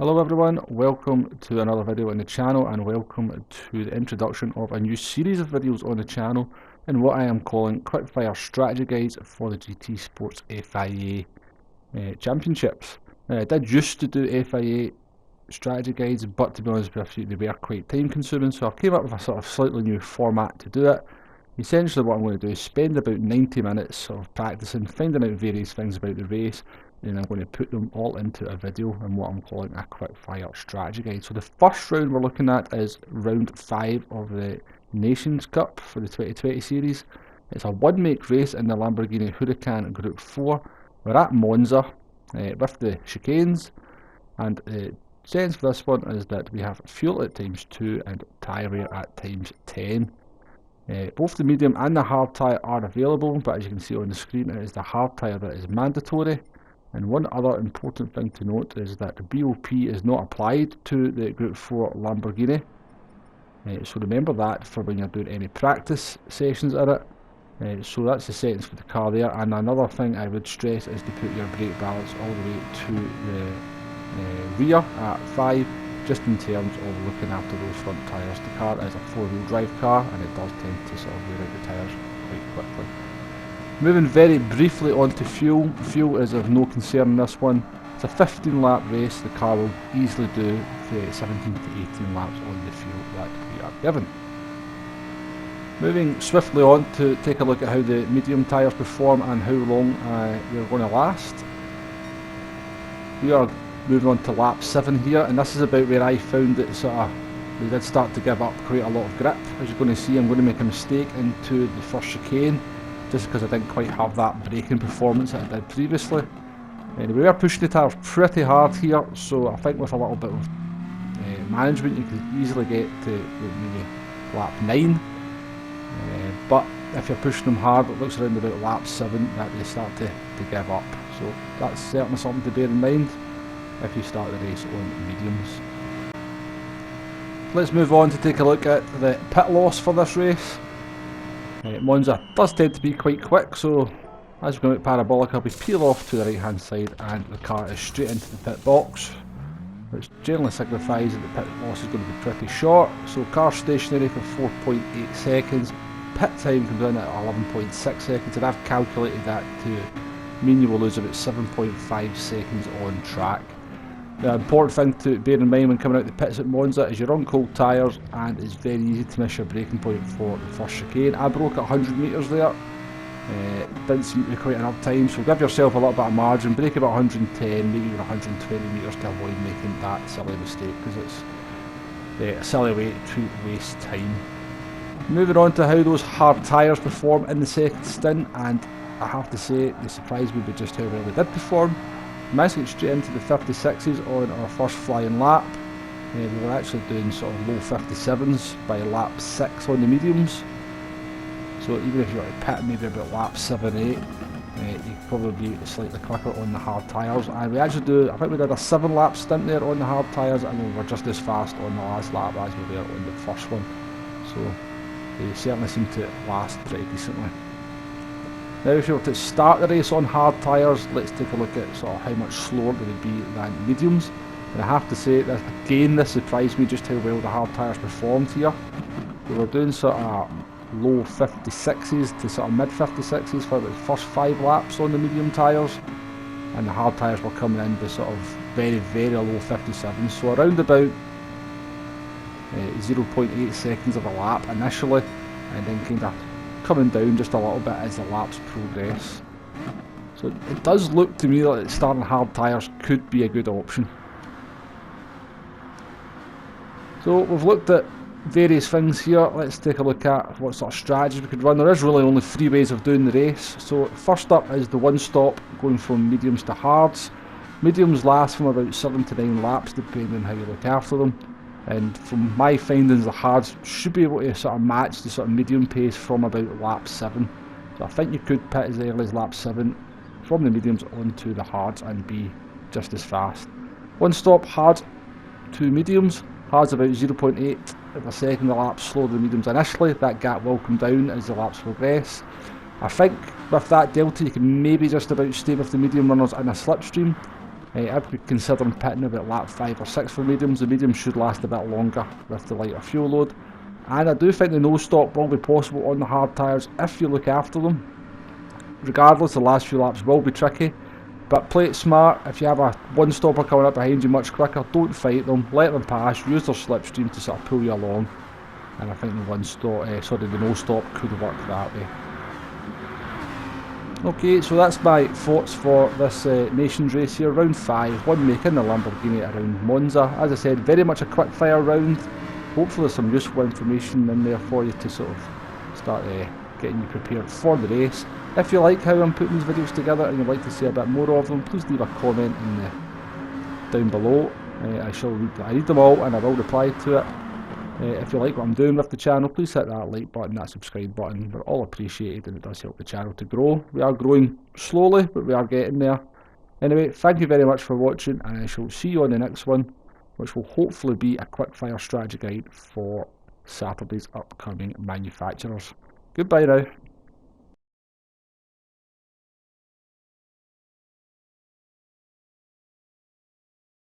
Hello everyone, welcome to another video on the channel and welcome to the introduction of a new series of videos on the channel in what I am calling Quickfire Strategy Guides for the GT Sports FIA Championships. Now, I did used to do FIA strategy guides, but to be honest with you, they were quite time consuming, so I came up with a sort of slightly new format to do it. Essentially what I'm going to do is spend about 90 minutes sort of practicing, finding out various things about the race, and I'm going to put them all into a video in what I'm calling a quickfire strategy guide. So the first round we're looking at is round 5 of the Nations Cup for the 2020 series. It's a one-make race in the Lamborghini Huracan Group 4. We're at Monza with the chicanes, and the sense for this one is that we have fuel at times 2 and tyre wear at times 10. Both the medium and the hard tyre are available, but as you can see on the screen, it is the hard tyre that is mandatory. And one other important thing to note is that the BOP is not applied to the Group 4 Lamborghini. So remember that for when you're doing any practice sessions in it. So that's the settings for the car there. And another thing I would stress is to put your brake balance all the way to the rear at 5, just in terms of looking after those front tyres. The car is a 4-wheel drive car and it does tend to sort of wear out the tyres quite quickly. Moving very briefly on to fuel. Fuel is of no concern in this one. It's a 15 lap race. The car will easily do 17 to 18 laps on the fuel that we are given. Moving swiftly on to take a look at how the medium tyres perform and how long they're going to last. We are moving on to lap 7 here, and this is about where I found that they did start to give up quite a lot of grip. As you're going to see, I'm going to make a mistake into the first chicane, just because I didn't quite have that braking performance that I did previously. Anyway, we are pushing the tyres pretty hard here, so I think with a little bit of management you could easily get to maybe lap 9. But if you're pushing them hard, it looks around about lap 7 that they start to give up. So that's certainly something to bear in mind if you start the race on mediums. Let's move on to take a look at the pit loss for this race. Monza does tend to be quite quick, so as we go out parabolic, we peel off to the right hand side and the car is straight into the pit box, which generally signifies that the pit loss is going to be pretty short. So car stationary for 4.8 seconds, pit time comes in at 11.6 seconds, and I've calculated that to mean you will lose about 7.5 seconds on track. The important thing to bear in mind when coming out the pits at Monza is you're on cold tyres and it's very easy to miss your braking point for the first chicane. I broke at 100 metres there. Didn't seem to be quite enough time, so give yourself a little bit of margin, brake about 110, maybe even 120 metres to avoid making that silly mistake, because it's a silly way to waste time. Moving on to how those hard tyres perform in the second stint, and I have to say they surprised me with just how well they did perform. We managed to get straight into the 56s on our first flying lap. We were actually doing sort of low 57s by lap 6 on the mediums. So even if you were to pit maybe about lap 7, 8, you could probably be slightly quicker on the hard tyres. And we actually I think we did a 7 lap stint there on the hard tyres, and we were just as fast on the last lap as we were on the first one. So they certainly seem to last pretty decently. Now if you were to start the race on hard tyres, let's take a look at sort of how much slower they would be than mediums. And I have to say that again, this surprised me just how well the hard tyres performed here. We were doing sort of low 56s to sort of mid 56s for the first 5 laps on the medium tyres, and the hard tyres were coming in to sort of very low 57s, so around about 0.8 seconds of a lap initially, and then kind of coming down just a little bit as the laps progress. So it does look to me like starting hard tyres could be a good option. So we've looked at various things here. Let's take a look at what sort of strategies we could run. There is really only 3 ways of doing the race. So first up is the one stop, going from mediums to hards. Mediums last from about 7 to 9 laps depending on how you look after them. And from my findings, the hards should be able to sort of match the sort of medium pace from about lap 7. So I think you could pit as early as lap 7 from the mediums onto the hards and be just as fast. One stop, hard to mediums. Hards about 0.8 of a second a lap slower than mediums initially. That gap will come down as the laps progress. I think with that delta you can maybe just about stay with the medium runners in a slipstream. I'd be considering pitting about lap 5 or 6 for mediums. The mediums should last a bit longer with the lighter fuel load. And I do think the no stop will be possible on the hard tyres if you look after them. Regardless, the last few laps will be tricky, but play it smart. If you have a one stopper coming up behind you much quicker, don't fight them, let them pass, use their slipstream to sort of pull you along. And I think the no stop could work that way. Okay, so that's my thoughts for this Nations race here, round 5, one making the Lamborghini around Monza. As I said, very much a quick fire round. Hopefully there's some useful information in there for you to sort of start getting you prepared for the race. If you like how I'm putting these videos together and you'd like to see a bit more of them, please leave a comment down below. I read them all and I will reply to it. If you like what I'm doing with the channel, please hit that like button, that subscribe button. They're all appreciated and it does help the channel to grow. We are growing slowly, but we are getting there. Anyway, thank you very much for watching, and I shall see you on the next one, which will hopefully be a quickfire strategy guide for Saturday's upcoming manufacturers. Goodbye now.